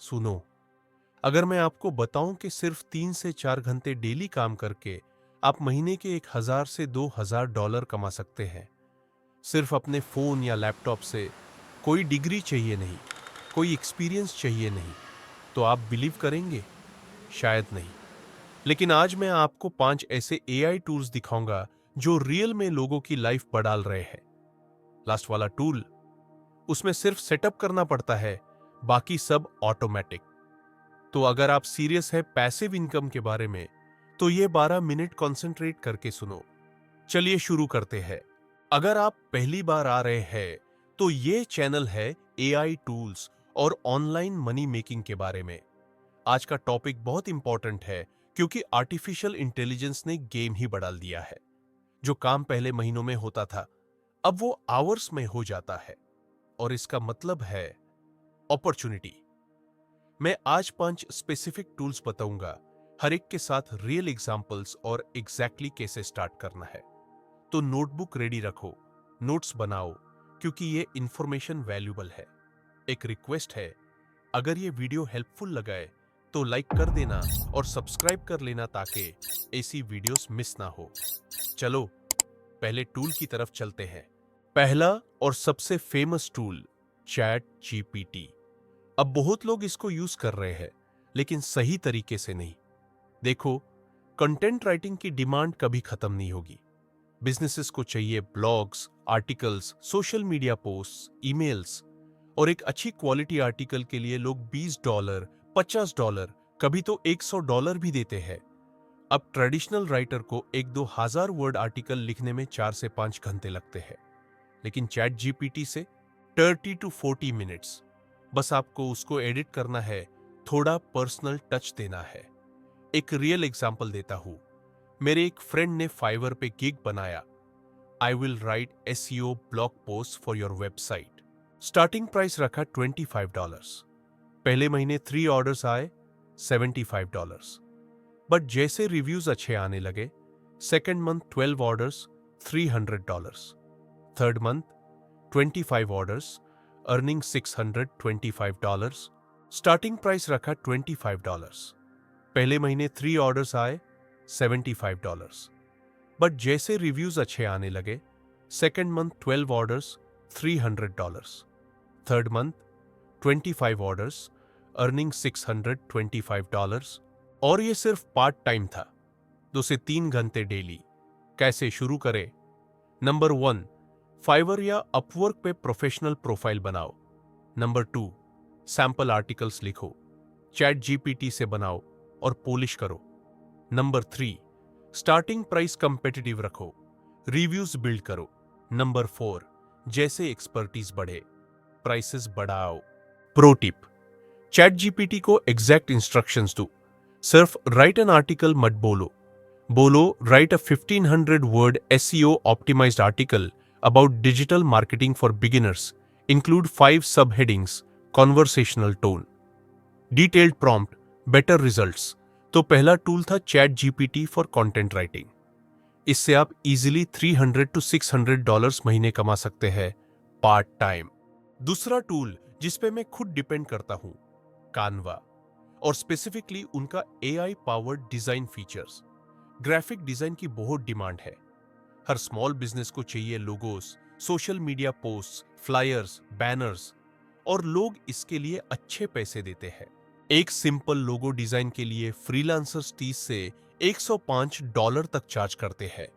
सुनो, अगर मैं आपको बताऊं कि सिर्फ 3 से 4 घंटे डेली काम करके आप महीने के 1,000 से 2,000 डॉलर कमा सकते हैं, सिर्फ अपने फोन या लैपटॉप से, कोई डिग्री चाहिए नहीं, कोई एक्सपीरियंस चाहिए नहीं, तो आप बिलीव करेंगे? शायद नहीं। लेकिन आज मैं आपको 5 ऐसे एआई टूल्स दिखाऊंगा जो रियल में लोगों की लाइफ बदल रहे हैं। लास्ट वाला टूल, उसमें सिर्फ सेटअप करना पड़ता है, बाकी सब ऑटोमेटिक। तो अगर आप सीरियस है पैसिव इनकम के बारे में, तो ये 12 मिनट कंसंट्रेट करके सुनो। चलिए शुरू करते हैं। अगर आप पहली बार आ रहे हैं, तो ये चैनल है एआई टूल्स और ऑनलाइन मनी मेकिंग के बारे में। आज का टॉपिक बहुत इंपॉर्टेंट है क्योंकि आर्टिफिशियल इंटेलिजेंस ने गेम ही बदल दिया है। जो काम पहले महीनों में होता था, अब वो आवर्स में हो जाता है। और इसका मतलब है अपॉर्चुनिटी। मैं आज 5 स्पेसिफिक टूल्स बताऊंगा, हर एक के साथ रियल एग्जांपल्स और एग्जैक्टली कैसे स्टार्ट करना है। तो नोटबुक रेडी रखो, नोट्स बनाओ, क्योंकि ये इंफॉर्मेशन वैल्यूबल है। एक रिक्वेस्ट है, अगर ये वीडियो हेल्पफुल लगा तो लाइक कर देना और सब्सक्राइब कर लेना ताकि ऐसी वीडियोस मिस ना हो। चलो पहले टूल की तरफ चलते हैं। पहला और सबसे फेमस टूल, चैट जीपीटी। अब बहुत लोग इसको यूज कर रहे हैं, लेकिन सही तरीके से नहीं। देखो, कंटेंट राइटिंग की डिमांड कभी खत्म नहीं होगी। बिजनेसेस को चाहिए blogs, articles, social media posts, emails, और एक अच्छी क्वालिटी आर्टिकल के लिए लोग $20, $50, कभी तो $100 भी देते हैं। अब ट्रेडिशनल राइटर को 1-2 हजार वर्ड आर्टिकल लिखने में 4 से 5 घंटे लगते हैं, लेकिन चैट जीपीटी से 30 to 40 मिनट्स। बस आपको उसको एडिट करना है, थोड़ा पर्सनल टच देना है। एक रियल एग्जांपल देता हूं। मेरे एक फ्रेंड ने फाइवर पे गिग बनाया, I will write SEO blog post for your website. Starting price रखा $25। पहले महीने 3 ऑर्डर्स आए, $75। बट जैसे रिव्यूज अच्छे आने लगे, second month 12 orders, $300। Third month 25 orders, earning $625। Starting price रखा $25। पहले महीने 3 ऑर्डर्स आए, $75। बट जैसे रिव्यूज अच्छे आने लगे, second month 12 orders, $300। Third month 25 orders, earning $625। और ये सिर्फ पार्ट टाइम था, 2 से 3 घंटे डेली। कैसे शुरू करें? नंबर 1, फाइवर या अपवर्क पे प्रोफेशनल प्रोफाइल बनाओ। नंबर 2, सैंपल आर्टिकल्स लिखो, चैट जीपीटी से बनाओ और पॉलिश करो। नंबर 3, स्टार्टिंग प्राइस कंपेटिटिव रखो, रिव्यूज बिल्ड करो। नंबर 4, जैसे एक्सपर्टीज बढ़े, प्राइसेस बढ़ाओ। प्रो टिप, चैट जीपीटी को एग्जैक्ट इंस्ट्रक्शंस दो। सिर्फ राइट एन आर्टिकल मत बोलो write a 1500 word SEO optimized article about digital marketing for beginners, include 5 सब headings, conversational tone, detailed prompt, better results. तो पहला टूल था chat GPT for content writing. इससे आप इजीली $300 to $600 महीने कमा सकते हैं पार्ट टाइम। दूसरा टूल जिस पे मैं खुद डिपेंड करता हूं, कानवा, और स्पेसिफिकली उनका AI powered design features. Graphic design की बहुत डिमांड है। हर स्मॉल बिजनेस को चाहिए logos, social media posts, flyers, banners, और लोग इसके लिए अच्छे पैसे देते हैं। एक सिंपल लोगो डिजाइन के लिए फ्रीलांसर्स 30 से $105 तक चार्ज करते हैं।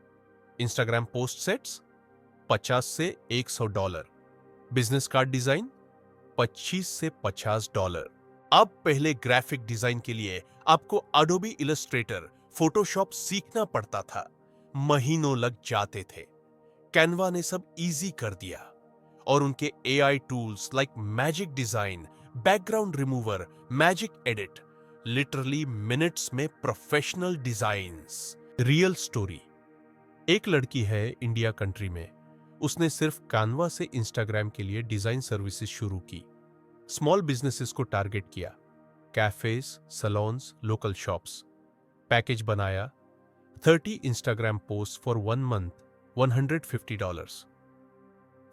इंस्टाग्राम पोस्ट सेट्स $50 से $100। बिजनेस कार्ड डिजाइन $25 से $50। अब पहले ग्राफिक डिजाइन के लिए आपको एडोबी इलस्ट्रेटर, फोटोशॉप सीखना पड़ता था, महीनों लग जाते थे। कैनवा ने सब इजी कर दिया, और उनके AI tools like magic design, background remover, magic edit, literally minutes में प्रोफेशनल डिजाइन्स। रियल स्टोरी, एक लड़की है इंडिया कंट्री में, उसने सिर्फ कानवा से इंस्टाग्राम के लिए डिजाइन सर्विसेज शुरू की। स्मॉल बिजनेसेस को टारगेट किया, cafes, saloons, local shops. Package बनाया, 30 Instagram post for 1 month, $150।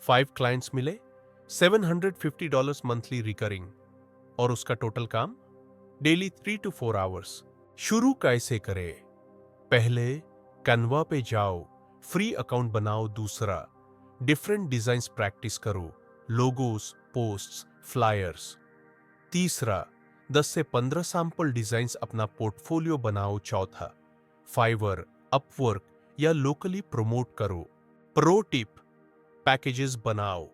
5 clients मिले, $750 मंथली रिकरिंग। और उसका टोटल काम डेली 3 to 4 आवर्स। शुरू कैसे करें? पहले कैनवा पे जाओ, फ्री अकाउंट बनाओ। दूसरा, डिफरेंट डिजाइन्स प्रैक्टिस करो, लोगोस, पोस्ट्स, फ्लायर्स। तीसरा, 10 से 15 सैंपल डिजाइन्स अपना पोर्टफोलियो बनाओ। चौथा, फाइवर, अपवर्क या लोकली प्रमोट करो। प्रो टिप, पैकेजेस बनाओ।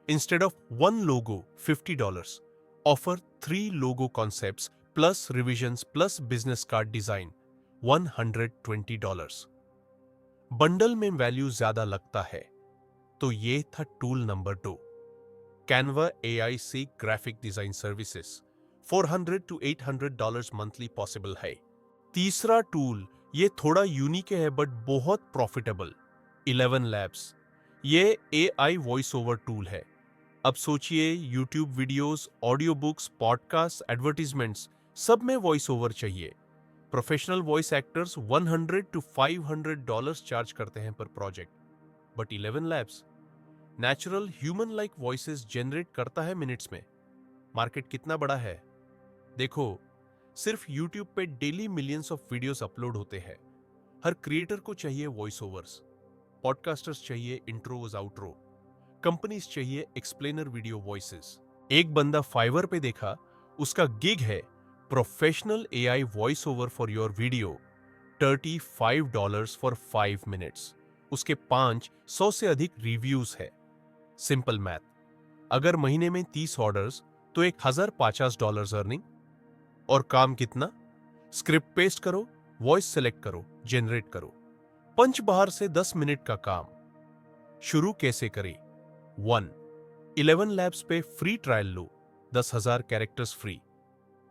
Instead of one logo $50, offer 3 logo concepts plus revisions plus business card design $120। Bundle में वैल्यू ज्यादा लगता है। तो ये था टूल नंबर 2, कैनवा AI से graphic design services. $400 to $800 monthly possible है। तीसरा टूल, ये थोड़ा यूनिक है बट बहुत प्रॉफिटेबल, 11 लैब्स। ये AI वॉइस ओवर टूल है। अब सोचिए, YouTube videos, audio books, podcast, advertisements, सब में वॉइस ओवर चाहिए। Professional voice actors $100 to $500 charge करते हैं पर project, but 11 labs natural human like voices generate करता है मिनट्स में। मार्केट कितना बड़ा है देखो, सिर्फ यूट्यूब पे daily millions of videos upload होते हैं। हर क्रिएटर को चाहिए वॉइस ओवर्स, पॉडकास्टर्स चाहिए इंट्रोज आउट्रो, कंपनीज चाहिए एक्सप्लेनर वीडियो वॉइसेस। एक बंदा फाइवर पे देखा, उसका गिग है professional AI voice over for your video, $35 for 5 minutes. उसके 500 से अधिक रिव्यूज है। सिंपल मैथ, अगर महीने में 30 ऑर्डर्स तो $1050 अर्निंग। और काम कितना? स्क्रिप्ट पेस्ट करो, वॉइस सेलेक्ट करो, जनरेट करो, पंच बाहर से 10 मिनट का काम। शुरू कैसे करें? 1, 11 लैब्स पे फ्री ट्रायल लो, 10,000 characters free.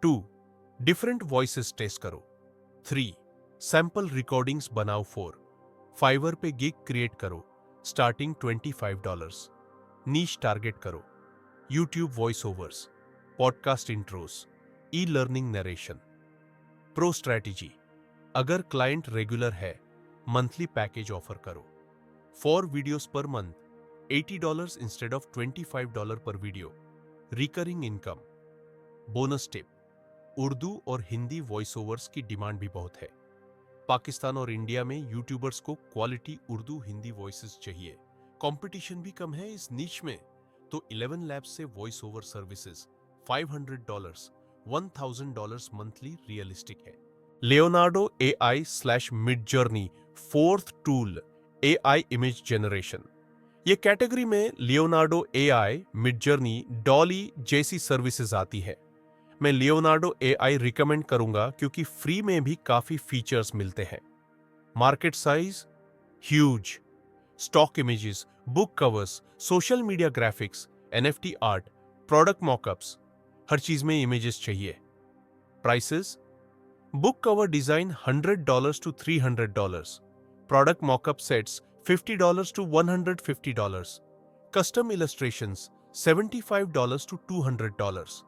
2, different voices test करो। 3, सैंपल रिकॉर्डिंग्स बनाओ। 4, फाइवर पे गिग क्रिएट करो, स्टार्टिंग $25। नीश टारगेट करो, YouTube voice overs, podcast intros, e learning narration. Pro strategy, अगर क्लाइंट रेगुलर है, मंथली पैकेज ऑफर करो। 4 videos per month, $80 instead of $25 पर video, recurring income. Bonus tip, Urdu और Hindi voice overs की demand भी बहुत है। पाकिस्तान और इंडिया में यूट्यूबर्स को क्वालिटी उर्दू हिंदी वॉइसेस चाहिए। कंपटीशन भी कम है इस नीच में, तो 11 लैब्स से voice over services $500, $1,000 monthly realistic है। Leonardo AI Midjourney, 4th tool, AI image generation. ये कैटेगरी में लियोनार्डो AI, मिडजर्नी, डॉली जैसी सर्विसेज आती है। मैं लियोनार्डो AI रिकमेंड करूंगा क्योंकि फ्री में भी काफी फीचर्स मिलते हैं। Market size huge, stock images, book covers, social media graphics, NFT art, product mockups, हर चीज में इमेजेस चाहिए। Prices, book cover design $100 to $300, product mockup sets $50 to $150, custom illustrations $75 to $200,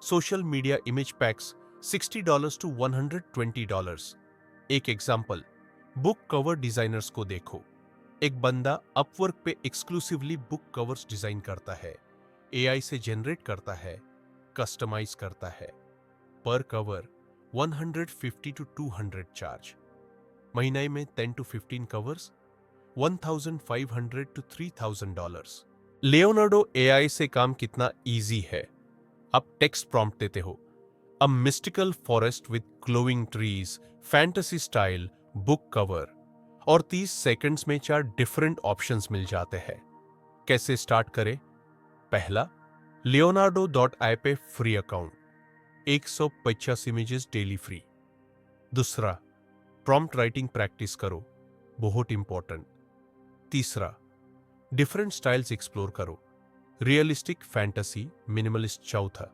social media image packs $60 to $120। एक example, book cover designers को देखो। एक बंदा Upwork पे एक्सक्लूसिवली बुक कवर्स डिजाइन करता है, AI से जनरेट करता है, कस्टमाइज करता है। पर कवर $150 to $200 चार्ज। महीने में 10 to 15 covers, $1,500 to $3,000। Leonardo AI से काम कितना इजी है। आप टेक्स्ट प्रॉम्प्ट देते हो, a mystical forest with glowing trees, fantasy style, book cover, और 30 सेकंड्स में 4 डिफरेंट ऑप्शंस मिल जाते हैं। कैसे स्टार्ट करें? पहला, leonardo.ai पे free account, 150 images daily free. दूसरा, प्रॉम्प्ट राइटिंग प्रैक्टिस करो, बहुत इंपॉर्टेंट। तीसरा, डिफरेंट स्टाइल्स एक्सप्लोर करो, रियलिस्टिक, फैंटेसी, मिनिमलिस्ट। चौथा,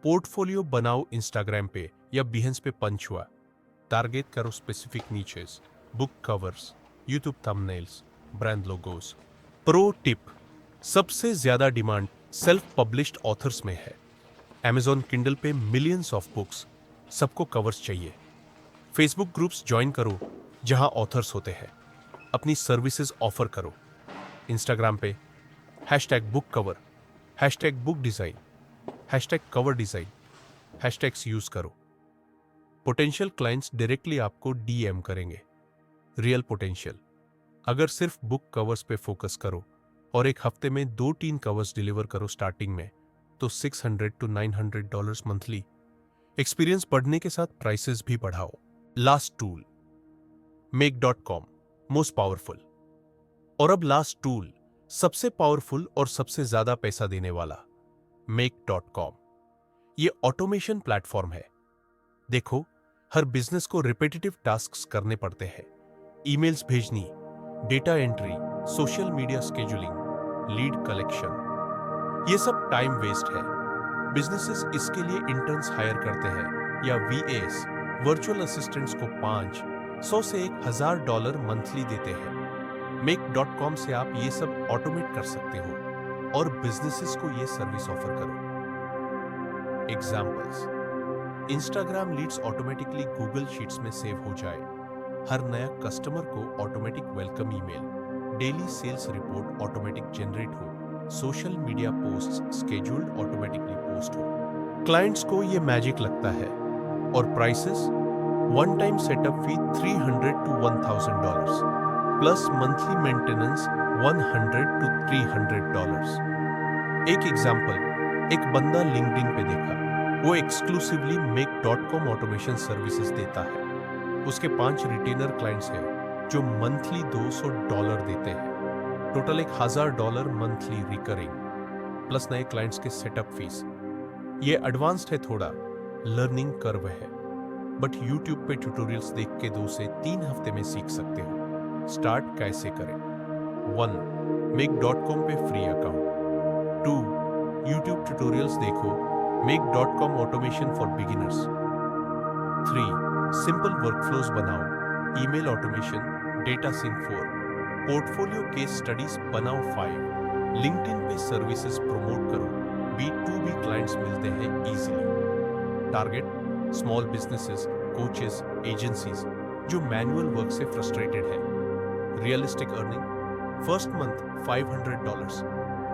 पोर्टफोलियो बनाओ इंस्टाग्राम पे या बिहेंस पे पंच हुआ, टारगेट करो specific niches, book covers, YouTube thumbnails, brand logos. Pro tip, सबसे ज्यादा डिमांड सेल्फ पब्लिश्ड ऑथर्स में है। Amazon किंडल पे मिलियंस ऑफ बुक्स, सबको कवर्स चाहिए। फेसबुक ग्रुप्स ज्वाइन करो जहां ऑथर्स होते हैं, अपनी सर्विसेज ऑफर करो। इंस्टाग्राम पे #book cover, #book design, #cover design, hashtags use करो। पोटेंशियल क्लाइंट्स डायरेक्टली आपको डीएम करेंगे। रियल पोटेंशियल, अगर सिर्फ बुक कवर्स पे फोकस करो और एक हफ्ते में 2-3 कवर्स डिलीवर करो स्टार्टिंग में, तो $600 to $900 मंथली। एक्सपीरियंस बढ़ने के साथ प्राइसेस भी बढ़ाओ। Last tool, make.com, most powerful. और अब लास्ट टूल, सबसे पावरफुल और सबसे ज्यादा पैसा देने वाला, make.com। ये ऑटोमेशन प्लेटफॉर्म है। देखो, हर बिजनेस को रिपीटेटिव टास्क्स करने पड़ते हैं। ईमेल्स भेजनी, data entry, social media scheduling, lead collection, ये सब टाइम वेस्ट है। बिजनेसेस इसके लिए इंटर्न्स हायर करते हैं या वीएस, वर्चुअल असिस्टेंट्स को $500 से $1,000 मंथली देते हैं। make.com से आप ये सब ऑटोमेट कर सकते हो और बिजनेसेस को ये सर्विस ऑफर करो। Examples, Instagram leads automatically Google sheets में सेव हो जाए, हर नया कस्टमर को automatic welcome email, daily sales report automatic generate हो, social media posts scheduled automatically post हो। क्लाइंट्स को ये मैजिक लगता है। और prices, one time setup fee $300 to $1,000 plus monthly maintenance $100 to $300। एक एग्जाम्पल, एक बंदा लिंक्डइन पे देखा, वो एक्सक्लूसिवली make.com ऑटोमेशन सर्विसेज देता है। उसके 5 रिटेनर क्लाइंट्स हैं जो मंथली $200 देते हैं। टोटल $1,000 मंथली रिकरिंग, प्लस नए क्लाइंट्स के सेटअप फीस। ये एडवांस्ड है थोड़ा, लर्निंग कर्व है, बट YouTube पे ट्यूटोरियल्स देख के 2 से 3 हफ्ते में सीख सकते हो। स्टार्ट कैसे करें? 1. make.com पे फ्री अकाउंट। 2. YouTube ट्यूटोरियल्स देखो, make.com automation for beginners. 3. Simple workflows बनाओ, email automation, data sync 4, portfolio case studies बनाओ 5, लिंक्डइन पे सर्विसेज प्रमोट करो, B2B क्लाइंट्स मिलते हैं easily. Target, small businesses, coaches, agencies जो मैनुअल वर्क से फ्रस्ट्रेटेड है। Realistic earning, first month $500,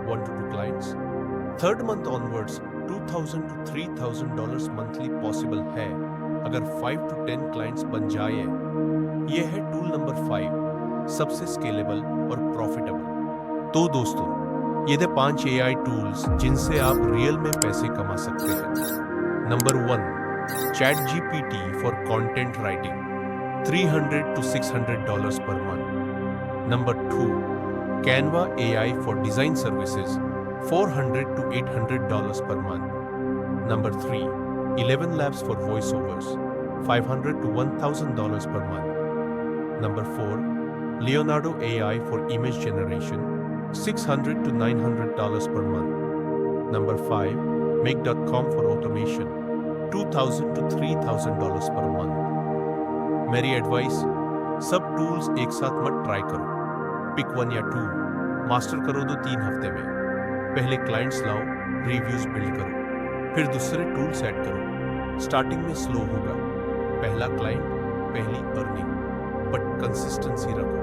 1 to 2 clients. Third month onwards $2,000 to $3,000 monthly possible है अगर 5 to 10 क्लाइंट्स बन जाए। यह है टूल नंबर 5, सबसे स्केलेबल और प्रॉफिटेबल। तो दोस्तों, ये थे 5 AI टूल्स जिनसे आप रियल में पैसे कमा सकते हैं। Number 1, ChatGPT for content writing, $300 to $600 per month. Number 2, Canva AI for design services, $400 to $800 per month. Number 3, 11 Labs for voiceovers, $500 to $1,000 per month. Number 4, Leonardo AI for image generation, $600 to $900 per month. Number 5, make.com for automation, $2,000 to $3,000 per month. मेरी advice, सब tools एक साथ मत try करो। Pick 1 या 2, master करो 2-3 हफ्ते में। पहले क्लाइंट्स लाओ, रिव्यूज बिल्ड करो, फिर दूसरे टूल्स ऐड करो। स्टार्टिंग में स्लो होगा, पहला क्लाइंट, पहली अर्निंग, बट कंसिस्टेंसी रखो।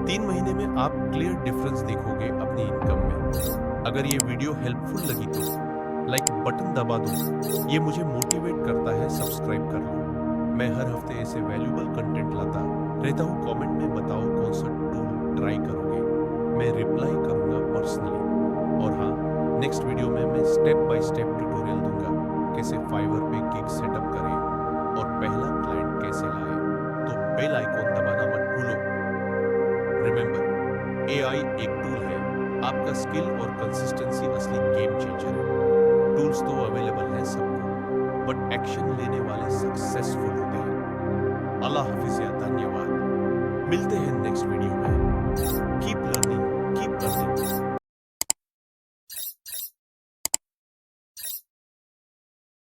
3 महीने में आप क्लियर डिफरेंस देखोगे अपनी इनकम में। अगर ये वीडियो हेल्पफुल लगी तो लाइक बटन दबा दो, ये मुझे मोटिवेट करता है। सब्सक्राइब कर लो। मैं हर हफ्ते ऐसे वैल्यूबल कंटेंट लाता रहता हूँ। कमेंट में बताओ कौन सा टूल ट्राई करोगे, मैं रिप्लाई करूँगा पर्सनली। और हाँ, नेक्स्ट वीडियो में मैं स्टेप बाय स्टेप ट्यूटोरियल दूंगा, कैसे फाइवर पे गिग सेटअप करें और पहला क्लाइंट कैसे लाएं। तो बेल आइकॉन दबाना मत भूलो। रिमेंबर, AI एक टूल है, आपका स्किल और कंसिस्टेंसी असली गेम चेंजर है। टूल्स तो अवेलेबल हैं सबको, बट एक्शन लेने वाले सक्सेसफुल होते हैं। अल्लाह हाफिज़ या धन्यवाद। मिलते हैं नेक्स्ट वीडियो में।